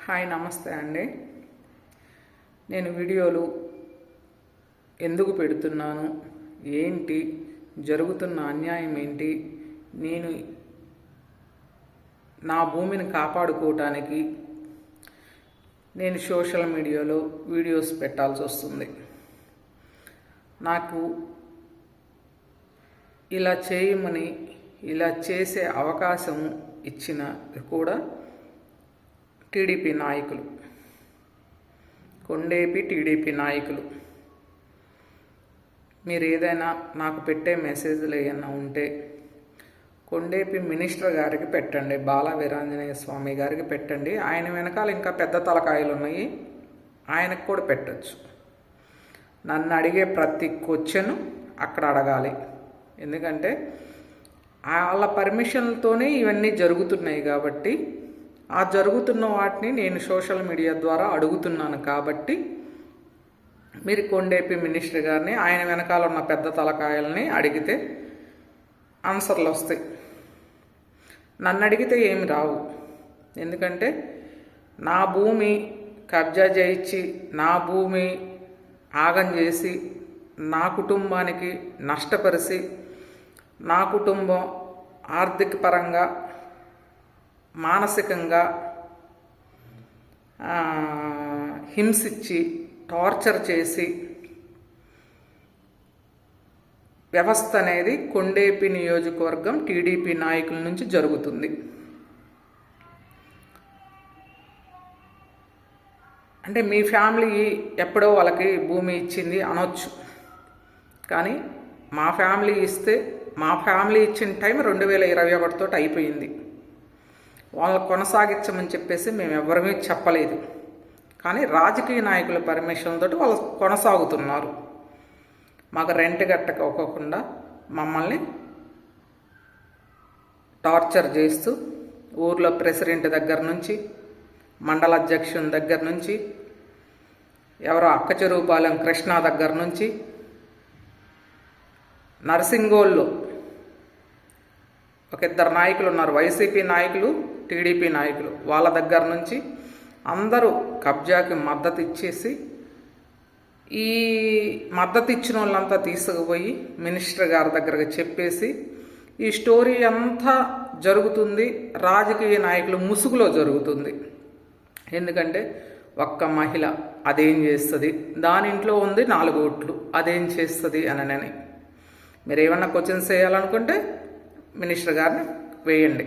Hi నమస్తే అండి. నేను వీడియోలు ఎందుకు పెడుతున్నాను, ఏంటి జరుగుతున్న అన్యాయం ఏంటి, నేను నా భూమిని కాపాడుకోవటానికి నేను సోషల్ మీడియాలో వీడియోస్ పెట్టాల్సి వస్తుంది. నాకు ఇలా చేయమని ఇలా చేసే అవకాశం ఇచ్చిన కూడా టీడీపీ నాయకులు, కొండేపి టీడీపీ నాయకులు. మీరు ఏదైనా నాకు పెట్టే మెసేజ్లు ఏమైనా ఉంటే కొండేపి మినిస్టర్ గారికి పెట్టండి, బాల వీరాంజనేయ స్వామి గారికి పెట్టండి. ఆయన వెనకాల ఇంకా పెద్ద తలకాయలు ఉన్నాయి, ఆయనకు కూడా పెట్టచ్చు. నన్ను అడిగే ప్రతి క్వశ్చన్ అక్కడ అడగాలి, ఎందుకంటే వాళ్ళ పర్మిషన్లతోనే ఇవన్నీ జరుగుతున్నాయి కాబట్టి ఆ జరుగుతున్న వాటిని నేను సోషల్ మీడియా ద్వారా అడుగుతున్నాను. కాబట్టి మీరు కొండేపి మినిస్టర్ గారిని, ఆయన వెనకాల ఉన్న పెద్ద తలకాయలని అడిగితే ఆన్సర్లు వస్తాయి. నన్ను అడిగితే ఏమి రావు, ఎందుకంటే నా భూమి కబ్జా చేయించి నా భూమి ఆగం చేసి నా కుటుంబానికి నష్టపరిచి నా కుటుంబం ఆర్థిక పరంగా మానసికంగా హింసించి టార్చర్ చేసి వ్యవస్థ అనేది కొండేపి నియోజకవర్గం టీడీపీ నాయకుల నుంచి జరుగుతుంది. అంటే మీ ఫ్యామిలీ ఎప్పుడో వాళ్ళకి భూమి ఇచ్చింది అనొచ్చు, కానీ మా ఫ్యామిలీ ఇచ్చిన టైం 2021 తోటి అయిపోయింది. వాళ్ళని కొనసాగించమని చెప్పేసి మేము ఎవరిమీ చెప్పలేదు, కానీ రాజకీయ నాయకుల పర్మిషన్ తోటి వాళ్ళు కొనసాగుతున్నారు. మాకు రెంట్ కట్టకోకుండా మమ్మల్ని టార్చర్ చేస్తూ ఊర్లో ప్రెసిడెంట్ దగ్గర నుంచి మండల అధ్యక్షుని దగ్గర నుంచి ఎవరో అక్కచెరువుపాలెం కృష్ణ దగ్గర నుంచి నర్సింగోల్లో ఒక ఇద్దరు నాయకులు ఉన్నారు, వైసీపీ నాయకులు టీడీపీ నాయకులు, వాళ్ళ దగ్గర నుంచి అందరూ కబ్జాకి మద్దతు ఇచ్చేసి ఈ మద్దతు ఇచ్చిన వాళ్ళంతా తీసుకుపోయి మినిస్టర్ గారి దగ్గరకు చెప్పేసి ఈ స్టోరీ అంతా జరుగుతుంది రాజకీయ నాయకులు ముసుగులో జరుగుతుంది. ఎందుకంటే ఒక్క మహిళ అదేం చేస్తుంది, దాని ఇంట్లో ఉంది 4 ఓట్లు, అదేం చేస్తుంది అని మీరు ఏమన్నా క్వశ్చన్స్ వేయాలనుకుంటే మినిస్టర్ గారిని వేయండి.